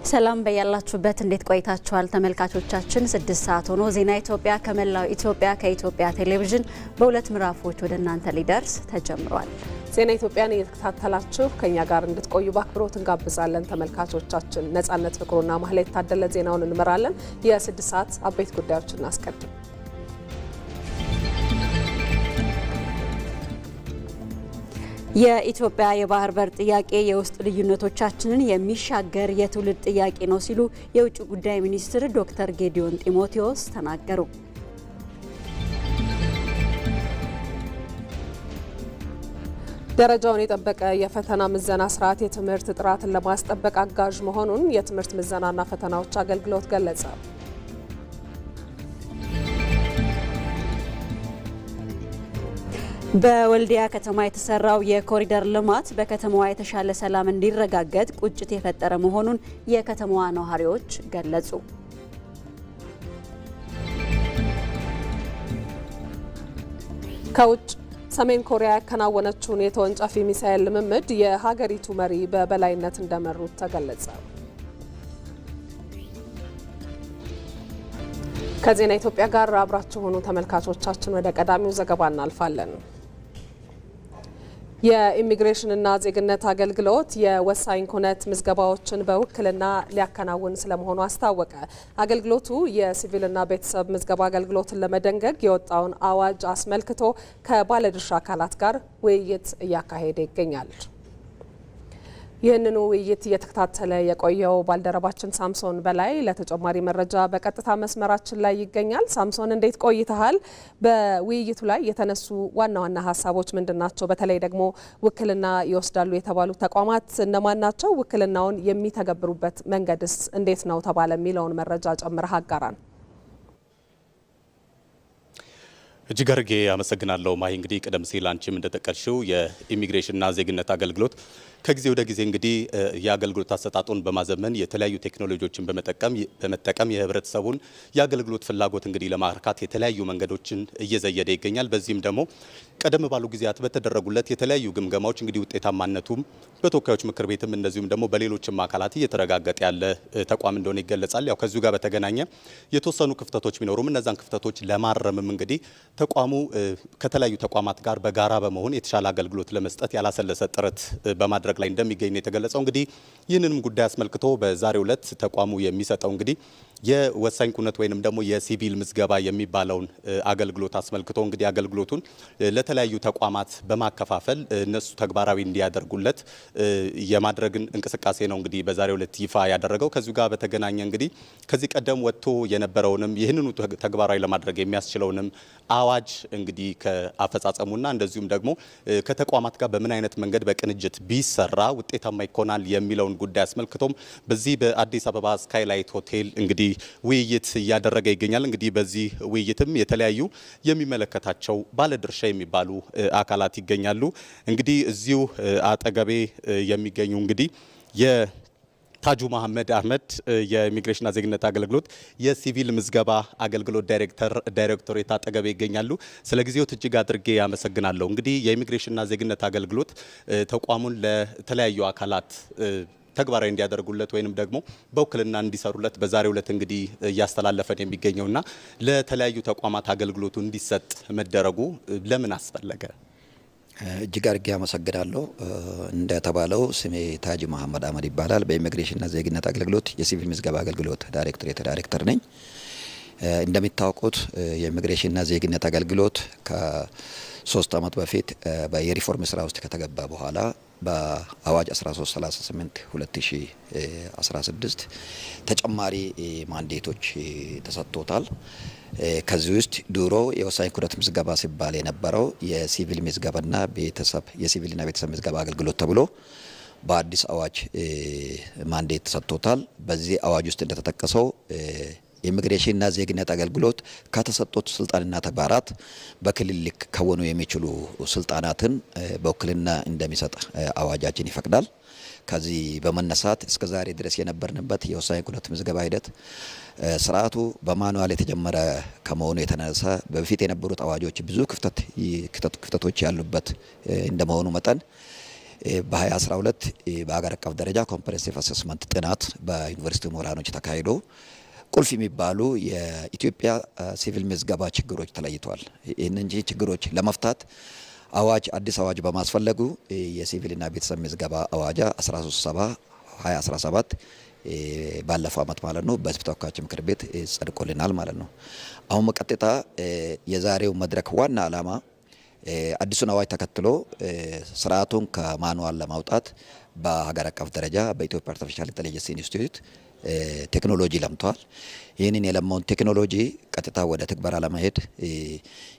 ሰላም በያላችሁበት እንዴት ቆይታችኋል ተመልካቾቻችን? 6 ሰዓት ሆኖ ዜና ኢትዮጵያ ከመላው ኢትዮጵያ ከኢትዮጵያ ቴሌቪዥን በሁለት ምዕራፎች ወደ እናንተ ሊደርስ ተጀምሯል። ዜና ኢትዮጵያን እየተከታተላችሁ ከኛ ጋር እንድትቆዩ በአክብሮት እንጋብዛለን። ተመልካቾቻችን ነጻነት ፍቅሩና ማህሌት ታደለ ዜናውን እንመራለን። የ6 ሰዓት አበይት ጉዳዮችን እናስቀድም። የኢትዮጵያ የባህር በር ጥያቄ የውስጥ ልዩነቶቻችንን የሚሻገር የትውልድ ጥያቄ ነው ሲሉ የውጭ ጉዳይ ሚኒስትር ዶክተር ጌዲዮን ጢሞቴዎስ ተናገሩ። ደረጃውን የጠበቀ የፈተና ምዘና ስርዓት የትምህርት ጥራትን ለማስጠበቅ አጋዥ መሆኑን የትምህርት ምዘናና ፈተናዎች አገልግሎት ገለጸ። በወልዲያ ከተማ የተሰራው የኮሪደር ልማት በከተማዋ የተሻለ ሰላም እንዲረጋገጥ ቁጭት የፈጠረ መሆኑን የከተማዋ ነዋሪዎች ገለጹ። ከውጭ ሰሜን ኮሪያ ያከናወነችውን የተወንጫፊ ሚሳኤል ልምምድ የሀገሪቱ መሪ በበላይነት እንደመሩት ተገለጸ። ከዜና ኢትዮጵያ ጋር አብራችሁ ሆኑ ተመልካቾቻችን። ወደ ቀዳሚው ዘገባ እናልፋለን። የኢሚግሬሽንና ዜግነት አገልግሎት የወሳኝ ኩነት ምዝገባዎችን በውክልና ሊያከናውን ስለመሆኑ አስታወቀ። አገልግሎቱ የሲቪልና ቤተሰብ ምዝገባ አገልግሎትን ለመደንገግ የወጣውን አዋጅ አስመልክቶ ከባለድርሻ አካላት ጋር ውይይት እያካሄደ ይገኛል። ይህንኑ ውይይት እየተከታተለ የቆየው ባልደረባችን ሳምሶን በላይ ለተጨማሪ መረጃ በቀጥታ መስመራችን ላይ ይገኛል። ሳምሶን እንዴት ቆይተሃል? በውይይቱ ላይ የተነሱ ዋና ዋና ሀሳቦች ምንድናቸው? በተለይ ደግሞ ውክልና ይወስዳሉ የተባሉ ተቋማት እነማን ናቸው? ውክልናውን የሚተገብሩበት መንገድስ እንዴት ነው ተባለ የሚለውን መረጃ ጨምረህ አጋራን። እጅግ አድርጌ አመሰግናለሁ ማሂ። እንግዲህ ቀደም ሲል አንቺም እንደጠቀስሽው የኢሚግሬሽንና ዜግነት አገልግሎት ከጊዜ ወደ ጊዜ እንግዲህ የአገልግሎት አሰጣጡን በማዘመን የተለያዩ ቴክኖሎጂዎችን በመጠቀም የህብረተሰቡን የአገልግሎት ፍላጎት እንግዲህ ለማርካት የተለያዩ መንገዶችን እየዘየደ ይገኛል። በዚህም ደግሞ ቀደም ባሉ ጊዜያት በተደረጉለት የተለያዩ ግምገማዎች እንግዲህ ውጤታማነቱም በተወካዮች ምክር ቤትም እንደዚሁም ደግሞ በሌሎችም አካላት እየተረጋገጠ ያለ ተቋም እንደሆነ ይገለጻል። ያው ከዚሁ ጋር በተገናኘ የተወሰኑ ክፍተቶች ቢኖሩም እነዛን ክፍተቶች ለማረምም እንግዲህ ተቋሙ ከተለያዩ ተቋማት ጋር በጋራ በመሆን የተሻለ አገልግሎት ለመስጠት ያላሰለሰ ጥረት በማድረግ ላይ እንደሚገኝ ነው የተገለጸው። እንግዲህ ይህንንም ጉዳይ አስመልክቶ በዛሬው ዕለት ተቋሙ የሚሰጠው እንግዲህ የወሳኝ ኩነት ወይንም ደግሞ የሲቪል ምዝገባ የሚባለውን አገልግሎት አስመልክቶ እንግዲህ አገልግሎቱን ለተለያዩ ተቋማት በማከፋፈል እነሱ ተግባራዊ እንዲያደርጉለት የማድረግን እንቅስቃሴ ነው እንግዲህ በዛሬው ዕለት ይፋ ያደረገው። ከዚሁ ጋር በተገናኘ እንግዲህ ከዚህ ቀደም ወጥቶ የነበረውንም ይህንኑ ተግባራዊ ለማድረግ የሚያስችለውንም አዋጅ እንግዲህ ከአፈጻጸሙና እንደዚሁም ደግሞ ከተቋማት ጋር በምን አይነት መንገድ በቅንጅት ቢሰራ ውጤታማ ይሆናል የሚለውን ጉዳይ አስመልክቶም በዚህ በአዲስ አበባ ስካይላይት ሆቴል እንግዲህ ውይይት እያደረገ ይገኛል። እንግዲህ በዚህ ውይይትም የተለያዩ የሚመለከታቸው ባለድርሻ የሚባሉ አካላት ይገኛሉ። እንግዲህ እዚሁ አጠገቤ የሚገኙ እንግዲህ ታጁ መሐመድ አህመድ የኢሚግሬሽንና ዜግነት አገልግሎት የሲቪል ምዝገባ አገልግሎት ዳይሬክቶሬት አጠገቤ ይገኛሉ። ስለ ጊዜው እጅግ አድርጌ ያመሰግናለሁ። እንግዲህ የኢሚግሬሽንና ዜግነት አገልግሎት ተቋሙን ለተለያዩ አካላት ተግባራዊ እንዲያደርጉለት ወይንም ደግሞ በውክልና እንዲሰሩለት በዛሬው ዕለት እንግዲህ እያስተላለፈን የሚገኘውና ለተለያዩ ተቋማት አገልግሎቱ እንዲሰጥ መደረጉ ለምን አስፈለገ? እጅግ አድርጌ አመሰግናለሁ። እንደተባለው ስሜ ታጅ መሐመድ አህመድ ይባላል። በኢሚግሬሽንና ዜግነት አገልግሎት የሲቪል ምዝገባ አገልግሎት ዳይሬክተር ነኝ። እንደሚታወቁት የኢሚግሬሽንና ዜግነት አገልግሎት ከ3 ዓመት በፊት የሪፎርም ስራ ውስጥ ከተገባ በኋላ በአዋጅ 1338 2016 ተጨማሪ ማንዴቶች ተሰጥቶታል። ከዚህ ውስጥ ድሮ የወሳኝ ኩነት ምዝገባ ሲባል የነበረው የሲቪል ምዝገባና የሲቪልና ቤተሰብ ምዝገባ አገልግሎት ተብሎ በአዲስ አዋጅ ማንዴት ተሰጥቶታል። በዚህ አዋጅ ውስጥ እንደተጠቀሰው ኢሚግሬሽንና ዜግነት አገልግሎት ከተሰጡት ስልጣንና ተግባራት በክልል ሊከወኑ የሚችሉ ስልጣናትን በውክልና እንደሚሰጥ አዋጃችን ይፈቅዳል። ከዚህ በመነሳት እስከዛሬ ድረስ የነበርንበት የወሳኝ ኩነት ምዝገባ ሂደት ስርዓቱ በማኑዋል የተጀመረ ከመሆኑ የተነሳ በፊት የነበሩት አዋጆች ብዙ ክፍተቶች ያሉበት እንደመሆኑ መጠን በ2012 በአገር አቀፍ ደረጃ ኮምፕሬሄንሲቭ አሰስመንት ጥናት በዩኒቨርሲቲ ምሁራኖች ተካሂዶ ቁልፍ የሚባሉ የኢትዮጵያ ሲቪል ምዝገባ ችግሮች ተለይተዋል። ይህንን ችግሮች ለመፍታት አዲስ አዋጅ በማስፈለጉ የሲቪልና ቤተሰብ ምዝገባ አዋጅ 1370/2017 ባለፈው ዓመት ማለት ነው በሕዝብ ተወካዮች ምክር ቤት ጸድቆልናል ማለት ነው። አሁን በቀጥታ የዛሬው መድረክ ዋና ዓላማ አዲሱን አዋጅ ተከትሎ ስርዓቱን ከማኑዋል ለማውጣት በሀገር አቀፍ ደረጃ በኢትዮጵያ አርቲፊሻል ኢንተለጀንስ ኢንስቲትዩት ቴክኖሎጂ ለምቷል። ይህንን የለማውን ቴክኖሎጂ ቀጥታ ወደ ትግበራ ለመሄድ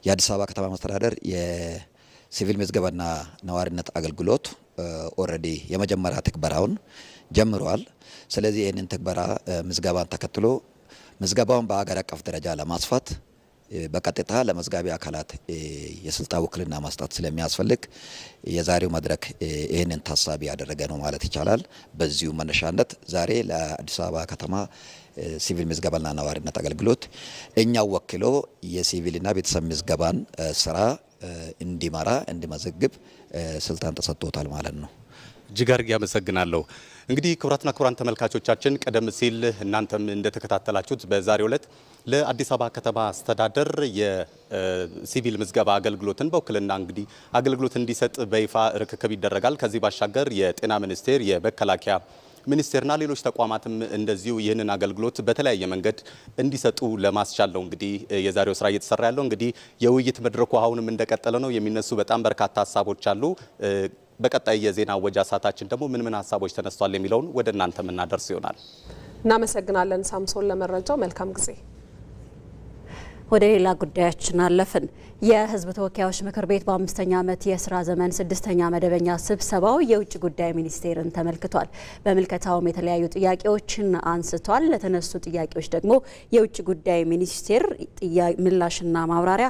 የአዲስ አበባ ከተማ መስተዳደር የሲቪል ምዝገባና ነዋሪነት አገልግሎት ኦልሬዲ የመጀመሪያ ትግበራውን ጀምሯል። ስለዚህ ይህንን ትግበራ ምዝገባን ተከትሎ ምዝገባውን በሀገር አቀፍ ደረጃ ለማስፋት በቀጥታ ለመዝጋቢ አካላት የስልጣን ውክልና ማስጣት ስለሚያስፈልግ የዛሬው መድረክ ይህንን ታሳቢ ያደረገ ነው ማለት ይቻላል። በዚሁ መነሻነት ዛሬ ለአዲስ አበባ ከተማ ሲቪል ምዝገባና ነዋሪነት አገልግሎት እኛው ወክሎ የሲቪልና ቤተሰብ ምዝገባን ስራ እንዲመራ እንዲመዘግብ ስልጣን ተሰጥቶታል ማለት ነው። እጅግ አድርጌ አመሰግናለሁ። እንግዲህ ክቡራትና ክቡራን ተመልካቾቻችን ቀደም ሲል እናንተም እንደተከታተላችሁት በዛሬው ዕለት ለአዲስ አበባ ከተማ አስተዳደር የሲቪል ምዝገባ አገልግሎትን በውክልና እንግዲህ አገልግሎት እንዲሰጥ በይፋ ርክክብ ይደረጋል። ከዚህ ባሻገር የጤና ሚኒስቴር፣ የመከላከያ ሚኒስቴርና ሌሎች ተቋማትም እንደዚሁ ይህንን አገልግሎት በተለያየ መንገድ እንዲሰጡ ለማስቻል ነው እንግዲህ የዛሬው ስራ እየተሰራ ያለው። እንግዲህ የውይይት መድረኩ አሁንም እንደቀጠለ ነው። የሚነሱ በጣም በርካታ ሀሳቦች አሉ። በቀጣይ የዜና አወጃ ሰዓታችን ደግሞ ምን ሀሳቦች ተነስተዋል የሚለውን ወደ እናንተ የምናደርስ ይሆናል። እናመሰግናለን ሳምሶን ለመረጃው። መልካም ጊዜ። ወደ ሌላ ጉዳያችን አለፍን። የሕዝብ ተወካዮች ምክር ቤት በ5ኛ ዓመት የስራ ዘመን 6ኛ መደበኛ ስብሰባው የውጭ ጉዳይ ሚኒስቴርን ተመልክቷል። በምልከታውም የተለያዩ ጥያቄዎችን አንስቷል። ለተነሱ ጥያቄዎች ደግሞ የውጭ ጉዳይ ሚኒስቴር ምላሽና ማብራሪያ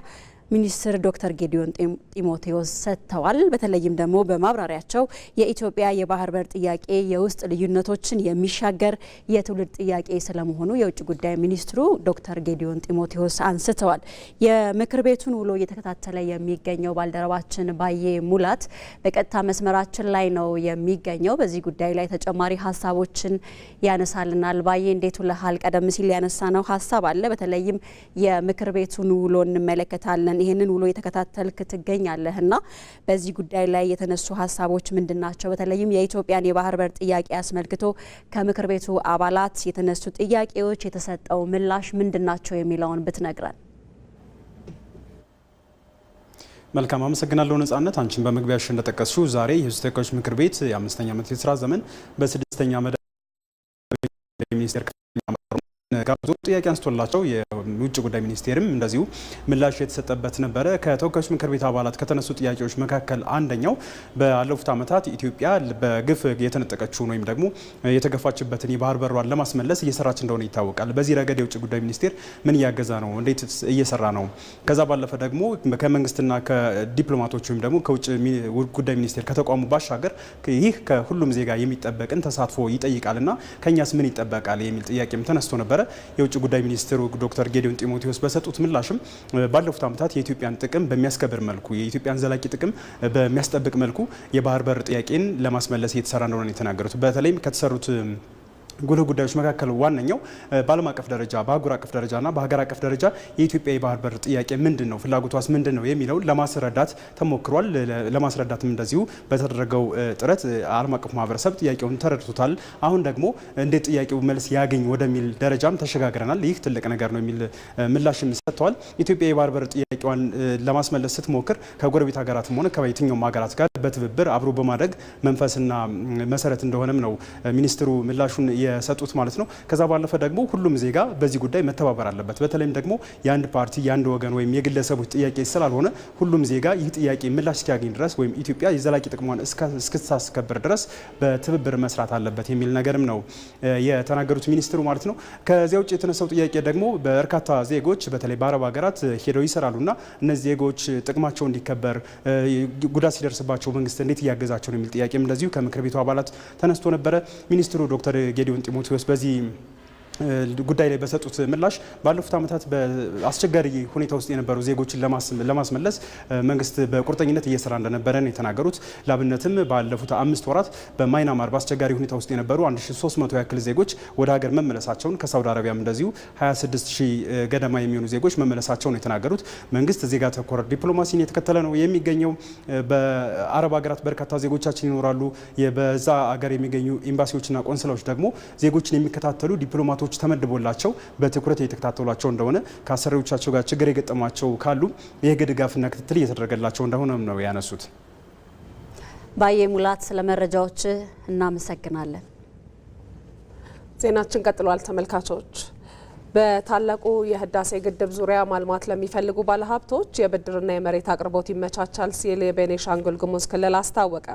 ሚኒስትር ዶክተር ጌዲዮን ጢሞቴዎስ ሰጥተዋል። በተለይም ደግሞ በማብራሪያቸው የኢትዮጵያ የባህር በር ጥያቄ የውስጥ ልዩነቶችን የሚሻገር የትውልድ ጥያቄ ስለመሆኑ የውጭ ጉዳይ ሚኒስትሩ ዶክተር ጌዲዮን ጢሞቴዎስ አንስተዋል። የምክር ቤቱን ውሎ እየተከታተለ የሚገኘው ባልደረባችን ባዬ ሙላት በቀጥታ መስመራችን ላይ ነው የሚገኘው። በዚህ ጉዳይ ላይ ተጨማሪ ሀሳቦችን ያነሳልናል። ባዬ እንዴት ውለሃል? ቀደም ሲል ያነሳነው ሀሳብ አለ። በተለይም የምክር ቤቱን ውሎ እንመለከታለን። ይህንን ውሎ የተከታተልክ ትገኛለህና በዚህ ጉዳይ ላይ የተነሱ ሀሳቦች ምንድናቸው? በተለይም የኢትዮጵያን የባህር በር ጥያቄ አስመልክቶ ከምክር ቤቱ አባላት የተነሱ ጥያቄዎች የተሰጠው ምላሽ ምንድናቸው የሚለውን ብትነግረን። መልካም አመሰግናለሁ ነጻነት። አንቺን በመግቢያሽ እንደጠቀስሽው ዛሬ የሕዝብ ተወካዮች ምክር ቤት የ5ኛ ዓመት የስራ ዘመን በ6ኛ መደበኛ ሚኒስቴር ጋብዞ ጥያቄ አንስቶላቸው የውጭ ጉዳይ ሚኒስቴርም እንደዚሁ ምላሽ የተሰጠበት ነበረ። ከተወካዮች ምክር ቤት አባላት ከተነሱ ጥያቄዎች መካከል አንደኛው ባለፉት ዓመታት ኢትዮጵያ በግፍ የተነጠቀችውን ወይም ደግሞ የተገፋችበትን የባህር በሯን ለማስመለስ እየሰራች እንደሆነ ይታወቃል። በዚህ ረገድ የውጭ ጉዳይ ሚኒስቴር ምን እያገዛ ነው? እንዴት እየሰራ ነው? ከዛ ባለፈ ደግሞ ከመንግስትና ከዲፕሎማቶች ወይም ደግሞ ከውጭ ጉዳይ ሚኒስቴር ከተቋሙ ባሻገር ይህ ከሁሉም ዜጋ የሚጠበቅን ተሳትፎ ይጠይቃልና ከኛስ ምን ይጠበቃል የሚል ጥያቄም ተነስቶ ነበር። የውጭ ጉዳይ ሚኒስትሩ ዶክተር ጌዲዮን ጢሞቴዎስ በሰጡት ምላሽም ባለፉት ዓመታት የኢትዮጵያን ጥቅም በሚያስከብር መልኩ የኢትዮጵያን ዘላቂ ጥቅም በሚያስጠብቅ መልኩ የባህር በር ጥያቄን ለማስመለስ እየተሰራ እንደሆነ የተናገሩት። በተለይም ከተሰሩት ጉልህ ጉዳዮች መካከል ዋነኛው በዓለም አቀፍ ደረጃ በአህጉር አቀፍ ደረጃና በሀገር አቀፍ ደረጃ የኢትዮጵያ የባህር በር ጥያቄ ምንድን ነው፣ ፍላጎቷስ ምንድን ነው የሚለውን ለማስረዳት ተሞክሯል። ለማስረዳትም እንደዚሁ በተደረገው ጥረት ዓለም አቀፍ ማህበረሰብ ጥያቄውን ተረድቶታል። አሁን ደግሞ እንዴት ጥያቄው መልስ ያገኝ ወደሚል ደረጃም ተሸጋግረናል፣ ይህ ትልቅ ነገር ነው የሚል ምላሽም ሰጥተዋል። ኢትዮጵያ የባህር በር ጥያቄዋን ለማስመለስ ስትሞክር ከጎረቤት ሀገራትም ሆነ ከየትኛውም ሀገራት ጋር በትብብር አብሮ በማድረግ መንፈስና መሰረት እንደሆነም ነው ሚኒስትሩ ምላሹን የሰጡት ማለት ነው። ከዛ ባለፈ ደግሞ ሁሉም ዜጋ በዚህ ጉዳይ መተባበር አለበት። በተለይም ደግሞ የአንድ ፓርቲ የአንድ ወገን ወይም የግለሰቦች ጥያቄ ስላልሆነ ሁሉም ዜጋ ይህ ጥያቄ ምላሽ እስኪያገኝ ድረስ ወይም ኢትዮጵያ የዘላቂ ጥቅሟን እስክታስከብር ድረስ በትብብር መስራት አለበት የሚል ነገርም ነው የተናገሩት ሚኒስትሩ ማለት ነው። ከዚያ ውጭ የተነሳው ጥያቄ ደግሞ በርካታ ዜጎች በተለይ በአረብ ሀገራት ሄደው ይሰራሉና እነዚህ ዜጎች ጥቅማቸው እንዲከበር ጉዳት ሲደርስባቸው መንግስት እንዴት እያገዛቸው ነው የሚል ጥያቄም እንደዚሁ ከምክር ቤቱ አባላት ተነስቶ ነበረ። ሚኒስትሩ ዶክተር ጌዲዮን ጢሞቴዎስ በዚህ ጉዳይ ላይ በሰጡት ምላሽ ባለፉት ዓመታት በአስቸጋሪ ሁኔታ ውስጥ የነበሩ ዜጎችን ለማስመለስ መንግስት በቁርጠኝነት እየሰራ እንደነበረ ነው የተናገሩት። ላብነትም ባለፉት 5 ወራት በማይናማር በአስቸጋሪ ሁኔታ ውስጥ የነበሩ 1300 ያክል ዜጎች ወደ ሀገር መመለሳቸውን ከሳውዲ አረቢያም እንደዚሁ 26000 ገደማ የሚሆኑ ዜጎች መመለሳቸውን ነው የተናገሩት። መንግስት ዜጋ ተኮር ዲፕሎማሲን የተከተለ ነው የሚገኘው። በአረብ ሀገራት በርካታ ዜጎቻችን ይኖራሉ። በዛ ሀገር የሚገኙ ኤምባሲዎችና ቆንስላዎች ደግሞ ዜጎችን የሚከታተሉ ዲፕሎማቶች ተመድቦላቸው በትኩረት እየተከታተሏቸው እንደሆነ ከአሰሪዎቻቸው ጋር ችግር የገጠማቸው ካሉ የህግ ድጋፍና ክትትል እየተደረገላቸው እንደሆነ ነው ያነሱት። ባየ ሙላት ስለመረጃዎች እናመሰግናለን። ዜናችን ቀጥሏል ተመልካቾች። በታላቁ የህዳሴ ግድብ ዙሪያ ማልማት ለሚፈልጉ ባለሀብቶች የብድርና የመሬት አቅርቦት ይመቻቻል ሲል የቤኒሻንጉል ጉሙዝ ክልል አስታወቀ።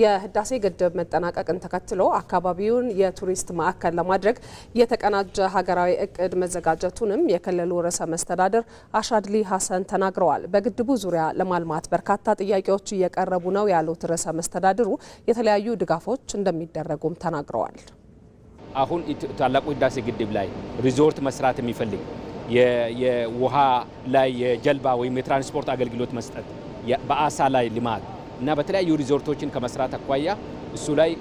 የህዳሴ ግድብ መጠናቀቅን ተከትሎ አካባቢውን የቱሪስት ማዕከል ለማድረግ የተቀናጀ ሀገራዊ እቅድ መዘጋጀቱንም የክልሉ ርዕሰ መስተዳድር አሻድሊ ሀሰን ተናግረዋል። በግድቡ ዙሪያ ለማልማት በርካታ ጥያቄዎች እየቀረቡ ነው ያሉት ርዕሰ መስተዳድሩ የተለያዩ ድጋፎች እንደሚደረጉም ተናግረዋል። አሁን ታላቁ ህዳሴ ግድብ ላይ ሪዞርት መስራት የሚፈልግ የውሃ ላይ የጀልባ ወይም የትራንስፖርት አገልግሎት መስጠት በአሳ ላይ ልማት እና በተለያዩ ሪዞርቶችን ከመስራት አኳያ እሱ ላይ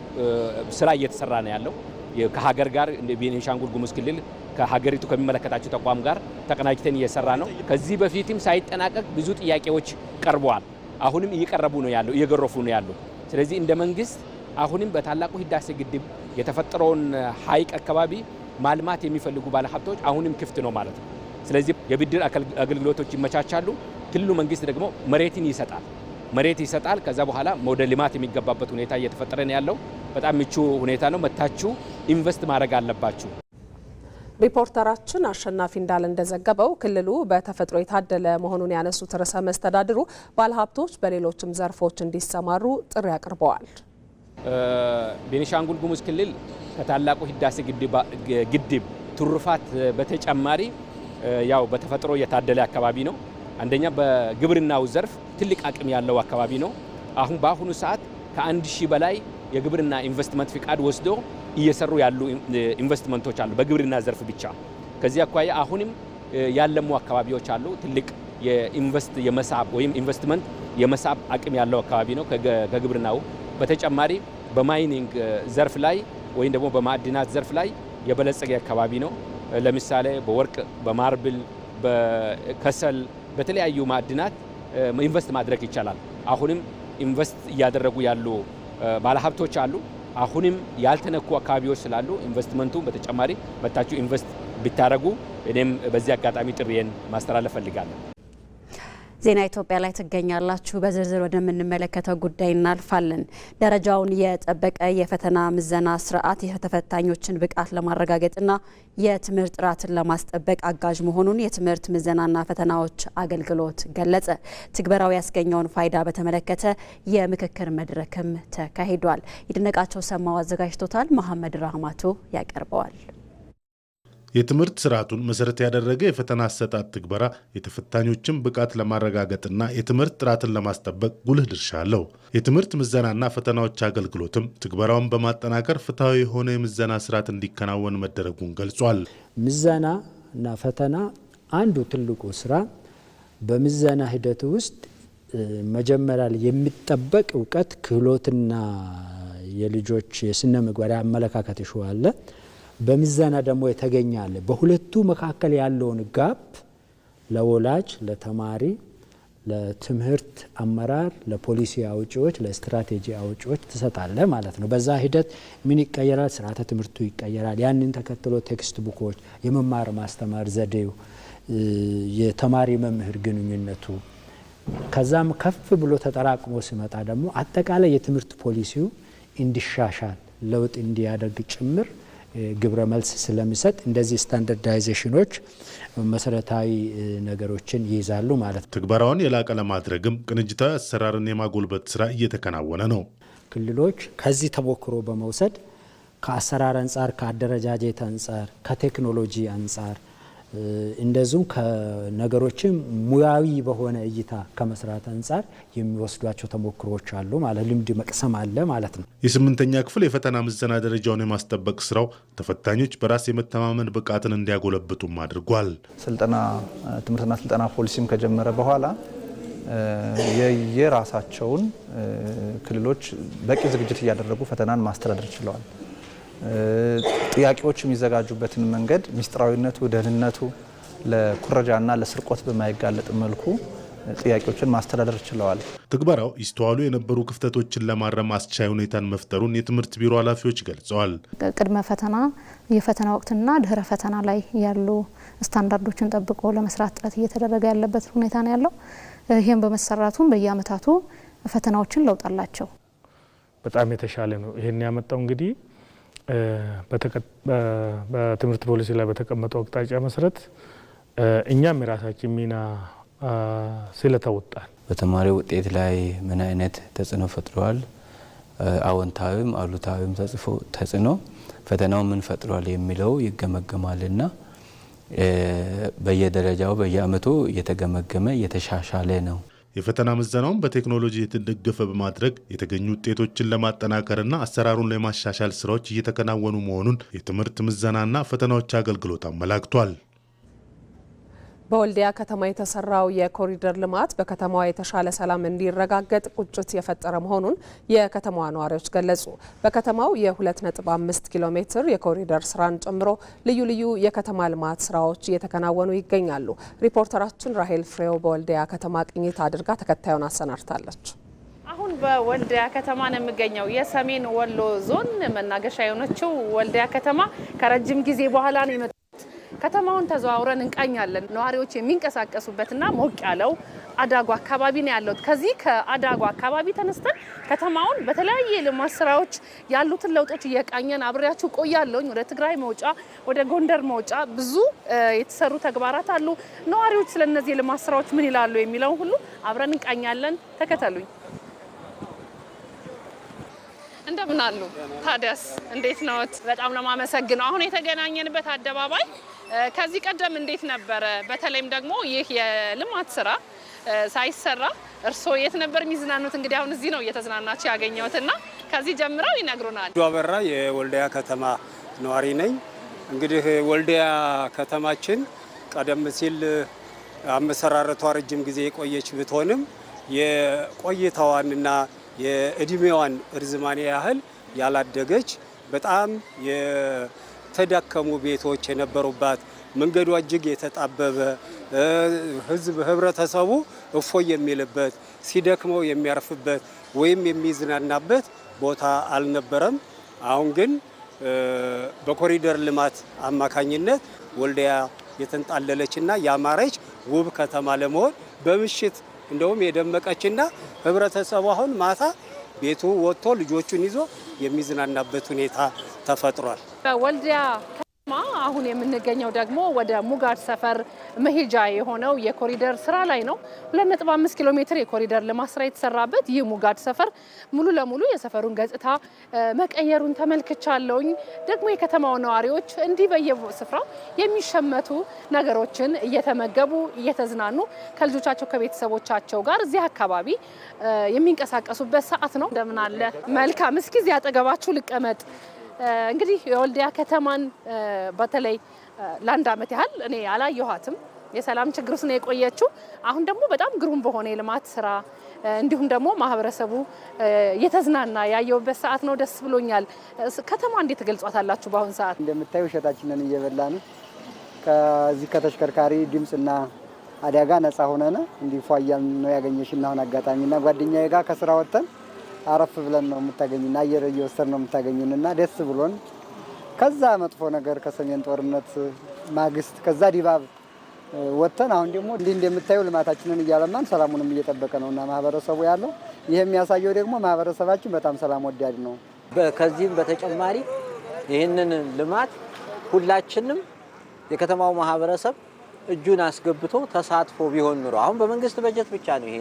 ስራ እየተሰራ ነው ያለው። ከሀገር ጋር ቤኒሻንጉል ጉሙዝ ክልል ከሀገሪቱ ከሚመለከታቸው ተቋም ጋር ተቀናጅተን እየሰራ ነው። ከዚህ በፊትም ሳይጠናቀቅ ብዙ ጥያቄዎች ቀርበዋል። አሁንም እየቀረቡ ነው ያለው፣ እየገረፉ ነው ያለው። ስለዚህ እንደ መንግስት አሁንም በታላቁ ህዳሴ ግድብ የተፈጠረውን ሐይቅ አካባቢ ማልማት የሚፈልጉ ባለሀብቶች አሁንም ክፍት ነው ማለት ነው። ስለዚህ የብድር አገልግሎቶች ይመቻቻሉ። ክልሉ መንግስት ደግሞ መሬት ይሰጣል። ከዛ በኋላ ወደ ልማት የሚገባበት ሁኔታ እየተፈጠረ ነው ያለው። በጣም ምቹ ሁኔታ ነው። መታችሁ ኢንቨስት ማድረግ አለባችሁ። ሪፖርተራችን አሸናፊ እንዳለ እንደዘገበው ክልሉ በተፈጥሮ የታደለ መሆኑን ያነሱት ርዕሰ መስተዳድሩ ባለሀብቶች በሌሎችም ዘርፎች እንዲሰማሩ ጥሪ አቅርበዋል። ቤኒሻንጉል ጉሙዝ ክልል ከታላቁ ህዳሴ ግድብ ትሩፋት በተጨማሪ ያው በተፈጥሮ የታደለ አካባቢ ነው። አንደኛ በግብርናው ዘርፍ ትልቅ አቅም ያለው አካባቢ ነው። በአሁኑ ሰዓት ከ1000 በላይ የግብርና ኢንቨስትመንት ፍቃድ ወስዶ እየሰሩ ያሉ ኢንቨስትመንቶች አሉ በግብርና ዘርፍ ብቻ። ከዚህ አኳያ አሁንም ያለሙ አካባቢዎች አሉ። ትልቅ ኢንቨስትመንት የመሳብ አቅም ያለው አካባቢ ነው። ከግብርናው በተጨማሪ በማይኒንግ ዘርፍ ላይ ወይም ደግሞ በማዕድናት ዘርፍ ላይ የበለጸገ አካባቢ ነው። ለምሳሌ በወርቅ፣ በማርብል፣ በከሰል፣ በተለያዩ ማዕድናት ኢንቨስት ማድረግ ይቻላል። አሁንም ኢንቨስት እያደረጉ ያሉ ባለሀብቶች አሉ። አሁንም ያልተነኩ አካባቢዎች ስላሉ ኢንቨስትመንቱ በተጨማሪ መታችሁ ኢንቨስት ቢታረጉ እኔም በዚህ አጋጣሚ ጥሪዬን ማስተላለፍ ፈልጋለሁ። ዜና ኢትዮጵያ ላይ ትገኛላችሁ። በዝርዝር ወደምንመለከተው ጉዳይ እናልፋለን። ደረጃውን የጠበቀ የፈተና ምዘና ስርዓት የተፈታኞችን ብቃት ለማረጋገጥና የትምህርት ጥራትን ለማስጠበቅ አጋዥ መሆኑን የትምህርት ምዘናና ፈተናዎች አገልግሎት ገለጸ። ትግበራው ያስገኘውን ፋይዳ በተመለከተ የምክክር መድረክም ተካሂዷል። ይድነቃቸው ሰማው አዘጋጅቶታል። መሐመድ ራህማቶ ያቀርበዋል። የትምህርት ስርዓቱን መሰረት ያደረገ የፈተና አሰጣጥ ትግበራ የተፈታኞችን ብቃት ለማረጋገጥና የትምህርት ጥራትን ለማስጠበቅ ጉልህ ድርሻ አለው። የትምህርት ምዘናና ፈተናዎች አገልግሎትም ትግበራውን በማጠናከር ፍትሐዊ የሆነ የምዘና ስርዓት እንዲከናወን መደረጉን ገልጿል። ምዘናና ፈተና አንዱ ትልቁ ስራ በምዘና ሂደት ውስጥ መጀመሪያ የሚጠበቅ እውቀት፣ ክህሎትና የልጆች የስነ ምግባር አመለካከት ይሽዋለ በምዘና ደግሞ የተገኛለ በሁለቱ መካከል ያለውን ጋፕ ለወላጅ፣ ለተማሪ፣ ለትምህርት አመራር፣ ለፖሊሲ አውጪዎች፣ ለስትራቴጂ አውጪዎች ትሰጣለ ማለት ነው። በዛ ሂደት ምን ይቀየራል? ስርዓተ ትምህርቱ ይቀየራል። ያንን ተከትሎ ቴክስት ቡኮች፣ የመማር ማስተማር ዘዴው፣ የተማሪ መምህር ግንኙነቱ ከዛም ከፍ ብሎ ተጠራቅሞ ሲመጣ ደግሞ አጠቃላይ የትምህርት ፖሊሲው እንዲሻሻል ለውጥ እንዲያደርግ ጭምር ግብረ መልስ ስለሚሰጥ እንደዚህ ስታንዳርዳይዜሽኖች መሰረታዊ ነገሮችን ይይዛሉ ማለት ነው። ትግበራውን የላቀ ለማድረግም ቅንጅታዊ አሰራርን የማጎልበት ስራ እየተከናወነ ነው። ክልሎች ከዚህ ተሞክሮ በመውሰድ ከአሰራር አንጻር፣ ከአደረጃጀት አንጻር፣ ከቴክኖሎጂ አንጻር እንደዚሁም ከነገሮችም ሙያዊ በሆነ እይታ ከመስራት አንጻር የሚወስዷቸው ተሞክሮች አሉ ማለት ልምድ መቅሰም አለ ማለት ነው። የስምንተኛ ክፍል የፈተና ምዘና ደረጃውን የማስጠበቅ ስራው ተፈታኞች በራስ የመተማመን ብቃትን እንዲያጎለብቱም አድርጓል። ትምህርትና ስልጠና ፖሊሲም ከጀመረ በኋላ የራሳቸውን ክልሎች በቂ ዝግጅት እያደረጉ ፈተናን ማስተዳደር ችለዋል። ጥያቄዎች የሚዘጋጁበትን መንገድ ሚስጥራዊነቱ፣ ደህንነቱ ለኩረጃና ለስርቆት በማይጋለጥ መልኩ ጥያቄዎችን ማስተዳደር ችለዋል። ትግበራው ይስተዋሉ የነበሩ ክፍተቶችን ለማረም አስቻይ ሁኔታን መፍጠሩን የትምህርት ቢሮ ኃላፊዎች ገልጸዋል። ቅድመ ፈተና፣ የፈተና ወቅትና ድህረ ፈተና ላይ ያሉ ስታንዳርዶችን ጠብቆ ለመስራት ጥረት እየተደረገ ያለበት ሁኔታ ነው ያለው። ይህም በመሰራቱም በየአመታቱ ፈተናዎችን ለውጥ አላቸው። በጣም የተሻለ ነው። ይሄን ያመጣው እንግዲህ በትምህርት ፖሊሲ ላይ በተቀመጠው አቅጣጫ መሰረት እኛም የራሳችን ሚና ስለተወጣን በተማሪ ውጤት ላይ ምን አይነት ተጽዕኖ ፈጥሯል፣ አዎንታዊም አሉታዊም ተጽዕኖ ፈተናው ምን ፈጥሯል የሚለው ይገመገማልና በየደረጃው በየአመቱ እየተገመገመ እየተሻሻለ ነው። የፈተና ምዘናውን በቴክኖሎጂ የተደገፈ በማድረግ የተገኙ ውጤቶችን ለማጠናከርና አሰራሩን ለማሻሻል ስራዎች እየተከናወኑ መሆኑን የትምህርት ምዘናና ፈተናዎች አገልግሎት አመላክቷል። በወልዲያ ከተማ የተሰራው የኮሪደር ልማት በከተማዋ የተሻለ ሰላም እንዲረጋገጥ ቁጭት የፈጠረ መሆኑን የከተማዋ ነዋሪዎች ገለጹ። በከተማው የ2.5 ኪሎ ሜትር የኮሪደር ስራን ጨምሮ ልዩ ልዩ የከተማ ልማት ስራዎች እየተከናወኑ ይገኛሉ። ሪፖርተራችን ራሄል ፍሬው በወልዲያ ከተማ ቅኝት አድርጋ ተከታዩን አሰናድታለች። አሁን በወልዲያ ከተማ ነው የሚገኘው። የሰሜን ወሎ ዞን መናገሻ የሆነችው ወልዲያ ከተማ ከረጅም ጊዜ በኋላ ነው ከተማውን ተዘዋውረን እንቃኛለን። ነዋሪዎች የሚንቀሳቀሱበትና ሞቅ ያለው አዳጉ አካባቢ ነው ያለው። ከዚህ ከአዳጉ አካባቢ ተነስተን ከተማውን በተለያየ ልማት ስራዎች ያሉትን ለውጦች እየቃኘን አብሬያችሁ ቆያለሁኝ። ወደ ትግራይ መውጫ፣ ወደ ጎንደር መውጫ ብዙ የተሰሩ ተግባራት አሉ። ነዋሪዎች ስለነዚህ ልማት ስራዎች ምን ይላሉ የሚለው ሁሉ አብረን እንቃኛለን። ተከተሉኝ። እንደምን አሉ? ታዲያስ እንዴት ነዎት? በጣም ነው የማመሰግነው። አሁን የተገናኘንበት አደባባይ ከዚህ ቀደም እንዴት ነበረ? በተለይም ደግሞ ይህ የልማት ስራ ሳይሰራ እርስዎ የት ነበር የሚዝናኑት? እንግዲህ አሁን እዚህ ነው እየተዝናናችሁ ያገኘሁትና ከዚህ ጀምረው ይነግሩናል። አበራ የወልዲያ ከተማ ነዋሪ ነኝ። እንግዲህ ወልዲያ ከተማችን ቀደም ሲል አመሰራረቷ ረጅም ጊዜ የቆየች ብትሆንም የቆይታዋንና የእድሜዋን እርዝማኔ ያህል ያላደገች በጣም የተዳከሙ ቤቶች የነበሩባት መንገዷ እጅግ የተጣበበ ህብረተሰቡ እፎይ የሚልበት ሲደክመው የሚያርፍበት ወይም የሚዝናናበት ቦታ አልነበረም። አሁን ግን በኮሪደር ልማት አማካኝነት ወልዲያ የተንጣለለችና ያማረች ውብ ከተማ ለመሆን በምሽት እንደውም የደመቀችና ህብረተሰቡ አሁን ማታ ቤቱ ወጥቶ ልጆቹን ይዞ የሚዝናናበት ሁኔታ ተፈጥሯል። በወልዲያ ከተማ አሁን የምንገኘው ደግሞ ወደ ሙጋድ ሰፈር መሄጃ የሆነው የኮሪደር ስራ ላይ ነው። 2.5 ኪሎ ሜትር የኮሪደር ልማት ስራ የተሰራበት ይህ ሙጋድ ሰፈር ሙሉ ለሙሉ የሰፈሩን ገጽታ መቀየሩን ተመልክቻለሁኝ። ደግሞ የከተማው ነዋሪዎች እንዲህ በየስፍራው የሚሸመቱ ነገሮችን እየተመገቡ እየተዝናኑ ከልጆቻቸው ከቤተሰቦቻቸው ጋር እዚህ አካባቢ የሚንቀሳቀሱበት ሰዓት ነው። እንደምን አለ? መልካም። እስኪ እዚህ አጠገባችሁ ልቀመጥ። እንግዲህ የወልዲያ ከተማን በተለይ ለአንድ ዓመት ያህል እኔ አላየኋትም። የሰላም ችግር ውስጥ ነው የቆየችው። አሁን ደግሞ በጣም ግሩም በሆነ የልማት ስራ እንዲሁም ደግሞ ማህበረሰቡ እየተዝናና ያየውበት ሰዓት ነው። ደስ ብሎኛል። ከተማ እንዴት ገልጿታላችሁ? በአሁን ሰዓት እንደምታዩ እሸታችንን እየበላን ከዚህ ከተሽከርካሪ ድምፅና አደጋ ነፃ ሆነን እንዲፏያል ነው ያገኘሽና አሁን አጋጣሚና ጓደኛዬ ጋር ከስራ ወጥተን አረፍ ብለን ነው የምታገኙና አየር እየወሰድን ነው የምታገኙንና ደስ ብሎን ከዛ መጥፎ ነገር ከሰሜን ጦርነት ማግስት ከዛ ድባብ ወጥተን አሁን ደግሞ እንዲህ እንደምታዩ ልማታችንን እያለማን ሰላሙንም እየጠበቀ ነውና ማህበረሰቡ ያለው ይሄ የሚያሳየው ደግሞ ማህበረሰባችን በጣም ሰላም ወዳድ ነው። ከዚህም በተጨማሪ ይህንን ልማት ሁላችንም የከተማው ማህበረሰብ እጁን አስገብቶ ተሳትፎ ቢሆን ኑሮ አሁን በመንግስት በጀት ብቻ ነው ይሄ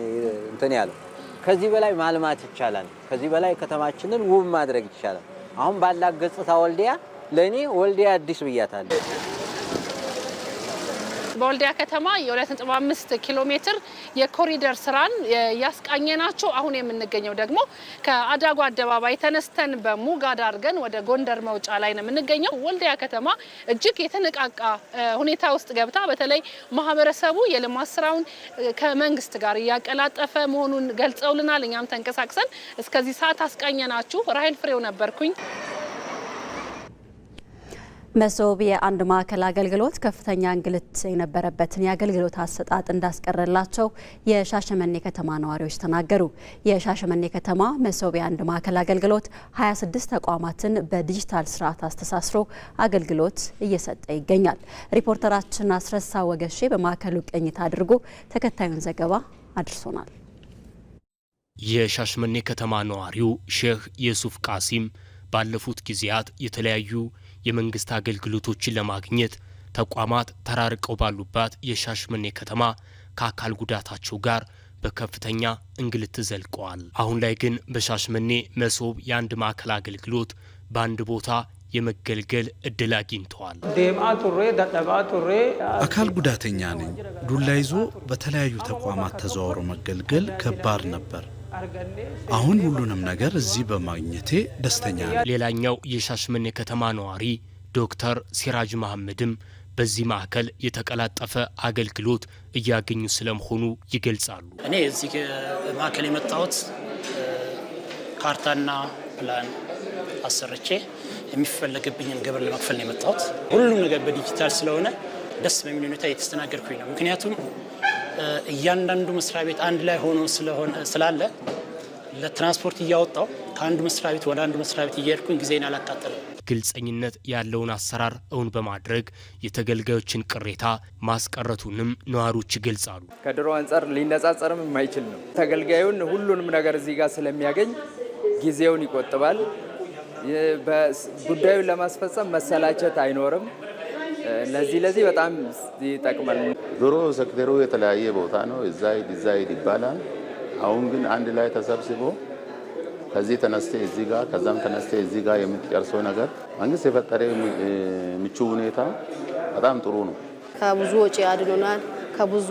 እንትን ያለው። ከዚህ በላይ ማልማት ይቻላል። ከዚህ በላይ ከተማችንን ውብ ማድረግ ይቻላል። አሁን ባላት ገጽታ ወልዲያ ለኔ ወልዲያ አዲስ ብያታለሁ። በወልዲያ ከተማ የ2.5 ኪሎ ሜትር የኮሪደር ስራን ያስቃኘናችሁ። አሁን የምንገኘው ደግሞ ከአዳጉ አደባባይ ተነስተን በሙጋድ አድርገን ወደ ጎንደር መውጫ ላይ ነው የምንገኘው። ወልዲያ ከተማ እጅግ የተነቃቃ ሁኔታ ውስጥ ገብታ በተለይ ማህበረሰቡ የልማት ስራውን ከመንግስት ጋር እያቀላጠፈ መሆኑን ገልጸውልናል። እኛም ተንቀሳቅሰን እስከዚህ ሰዓት አስቃኘናችሁ። ራሄል ፍሬው ነበርኩኝ። መሶብ የአንድ ማዕከል አገልግሎት ከፍተኛ እንግልት የነበረበትን የአገልግሎት አሰጣጥ እንዳስቀረላቸው የሻሸመኔ ከተማ ነዋሪዎች ተናገሩ። የሻሸመኔ ከተማ መሶብ የአንድ ማዕከል አገልግሎት 26 ተቋማትን በዲጂታል ስርዓት አስተሳስሮ አገልግሎት እየሰጠ ይገኛል። ሪፖርተራችን አስረሳ ወገሼ በማዕከሉ ቅኝት አድርጎ ተከታዩን ዘገባ አድርሶናል። የሻሸመኔ ከተማ ነዋሪው ሼህ የሱፍ ቃሲም ባለፉት ጊዜያት የተለያዩ የመንግስት አገልግሎቶችን ለማግኘት ተቋማት ተራርቀው ባሉባት የሻሸመኔ ከተማ ከአካል ጉዳታቸው ጋር በከፍተኛ እንግልት ዘልቀዋል። አሁን ላይ ግን በሻሸመኔ መሶብ የአንድ ማዕከል አገልግሎት በአንድ ቦታ የመገልገል እድል አግኝተዋል። አካል ጉዳተኛ ነኝ። ዱላ ይዞ በተለያዩ ተቋማት ተዘዋውሮ መገልገል ከባድ ነበር። አሁን ሁሉንም ነገር እዚህ በማግኘቴ ደስተኛ ነኝ። ሌላኛው የሻሸመኔ ከተማ ነዋሪ ዶክተር ሲራጅ መሐመድም በዚህ ማዕከል የተቀላጠፈ አገልግሎት እያገኙ ስለመሆኑ ይገልጻሉ። እኔ እዚህ ማዕከል የመጣሁት ካርታና ፕላን አሰርቼ የሚፈለግብኝን ግብር ለመክፈል ነው የመጣሁት። ሁሉም ነገር በዲጂታል ስለሆነ ደስ በሚል ሁኔታ እየተስተናገድኩኝ ነው። ምክንያቱም እያንዳንዱ መስሪያ ቤት አንድ ላይ ሆኖ ስላለ ለትራንስፖርት እያወጣው ከአንዱ መስሪያ ቤት ወደ አንዱ መስሪያ ቤት እየሄድኩኝ ጊዜን አላቃጠለም። ግልጸኝነት ያለውን አሰራር እውን በማድረግ የተገልጋዮችን ቅሬታ ማስቀረቱንም ነዋሪዎች ይገልጻሉ። ከድሮ አንጻር ሊነጻጸርም የማይችል ነው። ተገልጋዩን ሁሉንም ነገር እዚህ ጋር ስለሚያገኝ ጊዜውን ይቆጥባል። ጉዳዩን ለማስፈጸም መሰላቸት አይኖርም። ለዚህ በጣም ይጠቅማል። ድሮ ሴክተሩ የተለያየ ቦታ ነው፣ እዛ ይባላል። አሁን ግን አንድ ላይ ተሰብስቦ ከዚህ ተነስተ እዚህ ጋር ከዛም ተነስተ እዚህ ጋር የምትጨርሰው ነገር መንግስት የፈጠረ ምቹ ሁኔታ በጣም ጥሩ ነው። ከብዙ ወጪ አድኖናል፣ ከብዙ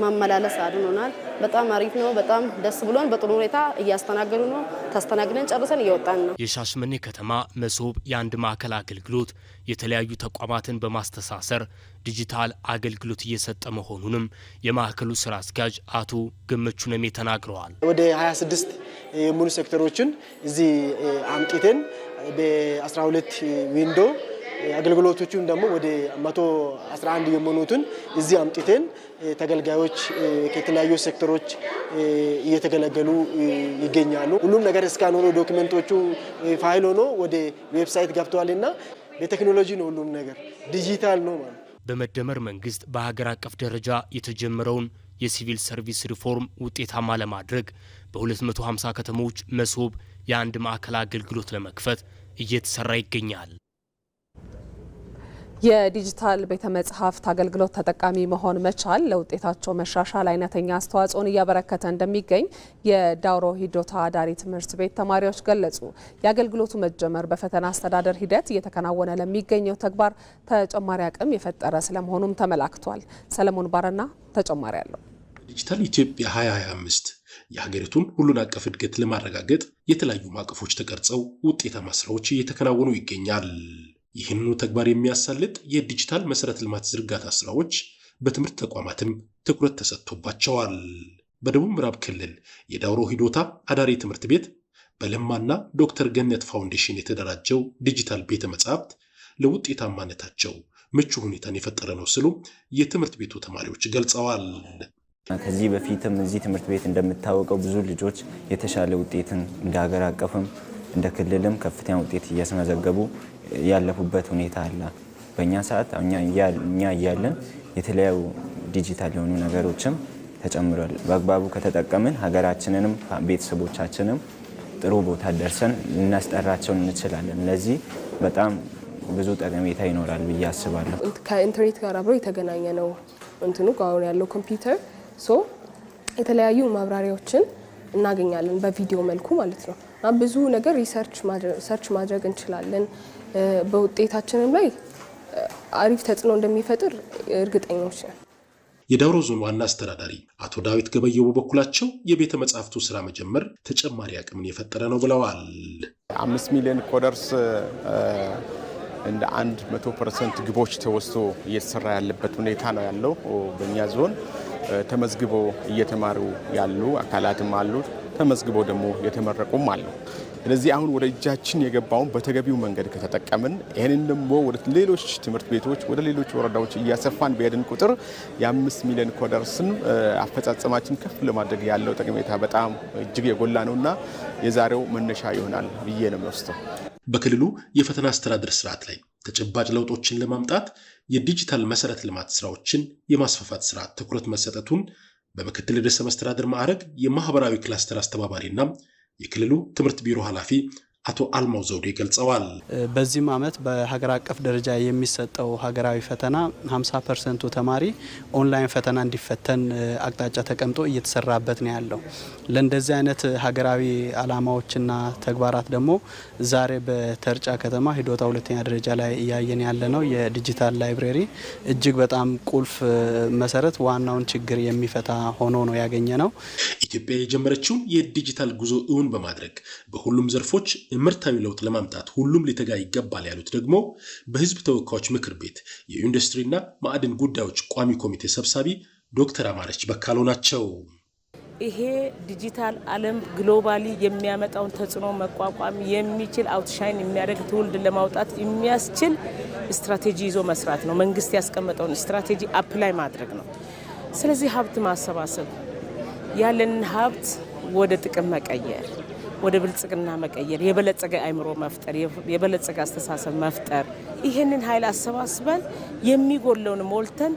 ማመላለስ አድኖናል። በጣም አሪፍ ነው። በጣም ደስ ብሎን በጥሩ ሁኔታ እያስተናገዱ ነው። ተስተናግደን ጨርሰን እየወጣን ነው። የሻሸመኔ ከተማ መሶብ የአንድ ማዕከል አገልግሎት የተለያዩ ተቋማትን በማስተሳሰር ዲጂታል አገልግሎት እየሰጠ መሆኑንም የማዕከሉ ስራ አስኪያጅ አቶ ገመቹ ነሜ ተናግረዋል። ወደ 26 የሙሉ ሴክተሮችን እዚህ አምጥተን በ12 ዊንዶ አገልግሎቶቹን ደግሞ ወደ 111 የሚሆኑትን እዚህ አምጥተን ተገልጋዮች ከተለያዩ ሴክተሮች እየተገለገሉ ይገኛሉ። ሁሉም ነገር እስካን ሆኖ ዶክመንቶቹ ፋይል ሆኖ ወደ ዌብሳይት ገብተዋልና በቴክኖሎጂ ነው፣ ሁሉም ነገር ዲጂታል ነው ማለት። በመደመር መንግስት በሀገር አቀፍ ደረጃ የተጀመረውን የሲቪል ሰርቪስ ሪፎርም ውጤታማ ለማድረግ በ250 ከተሞች መሶብ የአንድ ማዕከል አገልግሎት ለመክፈት እየተሰራ ይገኛል። የዲጂታል ቤተ መጻሕፍት አገልግሎት ተጠቃሚ መሆን መቻል ለውጤታቸው መሻሻል አይነተኛ አስተዋጽኦን እያበረከተ እንደሚገኝ የዳውሮ ሂዶታ አዳሪ ትምህርት ቤት ተማሪዎች ገለጹ። የአገልግሎቱ መጀመር በፈተና አስተዳደር ሂደት እየተከናወነ ለሚገኘው ተግባር ተጨማሪ አቅም የፈጠረ ስለመሆኑም ተመላክቷል። ሰለሞን ባረና ተጨማሪ አለው። ዲጂታል ኢትዮጵያ 2025 የሀገሪቱን ሁሉን አቀፍ እድገት ለማረጋገጥ የተለያዩ ማዕቀፎች ተቀርጸው ውጤታማ ስራዎች እየተከናወኑ ይገኛል። ይህንኑ ተግባር የሚያሳልጥ የዲጂታል መሰረተ ልማት ዝርጋታ ስራዎች በትምህርት ተቋማትም ትኩረት ተሰጥቶባቸዋል። በደቡብ ምዕራብ ክልል የዳውሮ ሂዶታ አዳሪ ትምህርት ቤት በለማና ዶክተር ገነት ፋውንዴሽን የተደራጀው ዲጂታል ቤተ መጻሕፍት ለውጤታማነታቸው ምቹ ሁኔታን የፈጠረ ነው ሲሉ የትምህርት ቤቱ ተማሪዎች ገልጸዋል። ከዚህ በፊትም እዚህ ትምህርት ቤት እንደምታወቀው ብዙ ልጆች የተሻለ ውጤትን እንደ ሀገር አቀፍም እንደ ክልልም ከፍተኛ ውጤት እያስመዘገቡ ያለፉበት ሁኔታ አለ። በእኛ ሰዓት እኛ እያለን የተለያዩ ዲጂታል የሆኑ ነገሮችም ተጨምሯል። በአግባቡ ከተጠቀምን ሀገራችንንም ቤተሰቦቻችንም ጥሩ ቦታ ደርሰን ልናስጠራቸው እንችላለን። ለዚህ በጣም ብዙ ጠቀሜታ ይኖራል ብዬ አስባለሁ። ከኢንተርኔት ጋር አብሮ የተገናኘ ነው እንትኑ አሁን ያለው ኮምፒውተር የተለያዩ ማብራሪያዎችን እናገኛለን በቪዲዮ መልኩ ማለት ነው። እና ብዙ ነገር ሰርች ማድረግ እንችላለን። በውጤታችንም ላይ አሪፍ ተጽዕኖ እንደሚፈጥር እርግጠኞች ነን። የዳውሮ ዞን ዋና አስተዳዳሪ አቶ ዳዊት ገበየው በበኩላቸው የቤተ መጻሕፍቱ ስራ መጀመር ተጨማሪ አቅምን የፈጠረ ነው ብለዋል። 5 ሚሊዮን ኮደርስ እንደ 100% ግቦች ተወስቶ እየተሰራ ያለበት ሁኔታ ነው ያለው። በእኛ ዞን ተመዝግቦ እየተማሩ ያሉ አካላትም አሉ፣ ተመዝግቦ ደግሞ የተመረቁም አሉ። ስለዚህ አሁን ወደ እጃችን የገባውን በተገቢው መንገድ ከተጠቀምን ይህንን ደግሞ ወደ ሌሎች ትምህርት ቤቶች ወደ ሌሎች ወረዳዎች እያሰፋን በሄድን ቁጥር የ5 ሚሊዮን ኮደርስን አፈጻጸማችን ከፍ ለማድረግ ያለው ጠቀሜታ በጣም እጅግ የጎላ ነውና የዛሬው መነሻ ይሆናል ብዬ ነው የምወስደው። በክልሉ የፈተና አስተዳደር ስርዓት ላይ ተጨባጭ ለውጦችን ለማምጣት የዲጂታል መሰረተ ልማት ስራዎችን የማስፋፋት ስራ ትኩረት መሰጠቱን በምክትል ርዕሰ መስተዳድር ማዕረግ የማህበራዊ ክላስተር አስተባባሪና የክልሉ ትምህርት ቢሮ ኃላፊ አቶ አልማው ዘውዴ ገልጸዋል። በዚህም ዓመት በሀገር አቀፍ ደረጃ የሚሰጠው ሀገራዊ ፈተና 50% ተማሪ ኦንላይን ፈተና እንዲፈተን አቅጣጫ ተቀምጦ እየተሰራበት ነው ያለው። ለእንደዚህ አይነት ሀገራዊ አላማዎችና ተግባራት ደግሞ ዛሬ በተርጫ ከተማ ሂዶታ ሁለተኛ ደረጃ ላይ እያየን ያለ ነው የዲጂታል ላይብሬሪ እጅግ በጣም ቁልፍ መሰረት ዋናውን ችግር የሚፈታ ሆኖ ነው ያገኘ ነው። ኢትዮጵያ የጀመረችውን የዲጂታል ጉዞ እውን በማድረግ በሁሉም ዘርፎች ምርታዊ ለውጥ ለማምጣት ሁሉም ሊተጋ ይገባል ያሉት ደግሞ በሕዝብ ተወካዮች ምክር ቤት የኢንዱስትሪና ማዕድን ጉዳዮች ቋሚ ኮሚቴ ሰብሳቢ ዶክተር አማረች በካሎ ናቸው። ይሄ ዲጂታል ዓለም ግሎባሊ የሚያመጣውን ተጽዕኖ መቋቋም የሚችል አውትሻይን የሚያደርግ ትውልድ ለማውጣት የሚያስችል ስትራቴጂ ይዞ መስራት ነው። መንግስት ያስቀመጠውን ስትራቴጂ አፕላይ ማድረግ ነው። ስለዚህ ሀብት ማሰባሰብ፣ ያለንን ሀብት ወደ ጥቅም መቀየር፣ ወደ ብልጽግና መቀየር፣ የበለጸገ አይምሮ መፍጠር፣ የበለጸገ አስተሳሰብ መፍጠር፣ ይሄንን ኃይል አሰባስበን የሚጎለውን ሞልተን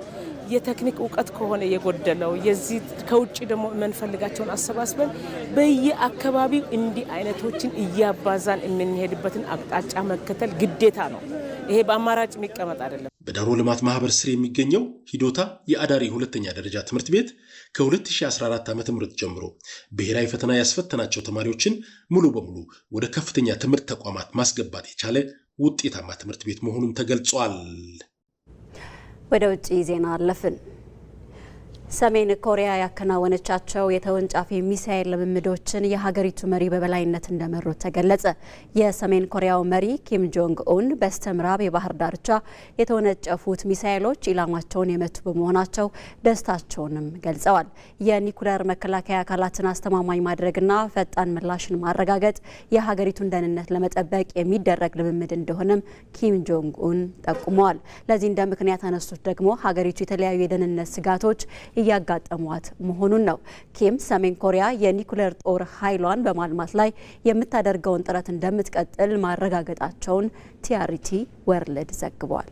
የቴክኒክ እውቀት ከሆነ የጎደለው የዚህ ከውጭ ደግሞ የምንፈልጋቸውን አሰባስበን በየአካባቢው እንዲህ አይነቶችን እያባዛን የምንሄድበትን አቅጣጫ መከተል ግዴታ ነው። ይሄ በአማራጭ የሚቀመጥ አይደለም። በዳውሮ ልማት ማህበር ስር የሚገኘው ሂዶታ የአዳሪ ሁለተኛ ደረጃ ትምህርት ቤት ከ2014 ዓ.ም ጀምሮ ብሔራዊ ፈተና ያስፈተናቸው ተማሪዎችን ሙሉ በሙሉ ወደ ከፍተኛ ትምህርት ተቋማት ማስገባት የቻለ ውጤታማ ትምህርት ቤት መሆኑን ተገልጿል። ወደ ውጪ ዜና አለፍን። ሰሜን ኮሪያ ያከናወነቻቸው የተወንጫፊ ሚሳኤል ልምምዶችን የሀገሪቱ መሪ በበላይነት እንደመሩት ተገለጸ። የሰሜን ኮሪያው መሪ ኪም ጆንግ ኡን በስተምዕራብ የባህር ዳርቻ የተወነጨፉት ሚሳኤሎች ኢላማቸውን የመቱ በመሆናቸው ደስታቸውንም ገልጸዋል። የኒኩሌር መከላከያ አካላትን አስተማማኝ ማድረግና ፈጣን ምላሽን ማረጋገጥ የሀገሪቱን ደህንነት ለመጠበቅ የሚደረግ ልምምድ እንደሆነም ኪም ጆንግ ኡን ጠቁመዋል። ለዚህ እንደ ምክንያት ያነሱት ደግሞ ሀገሪቱ የተለያዩ የደህንነት ስጋቶች እያጋጠሟት መሆኑን ነው። ኪም ሰሜን ኮሪያ የኒኩሌር ጦር ኃይሏን በማልማት ላይ የምታደርገውን ጥረት እንደምትቀጥል ማረጋገጣቸውን ቲአርቲ ወርልድ ዘግቧል።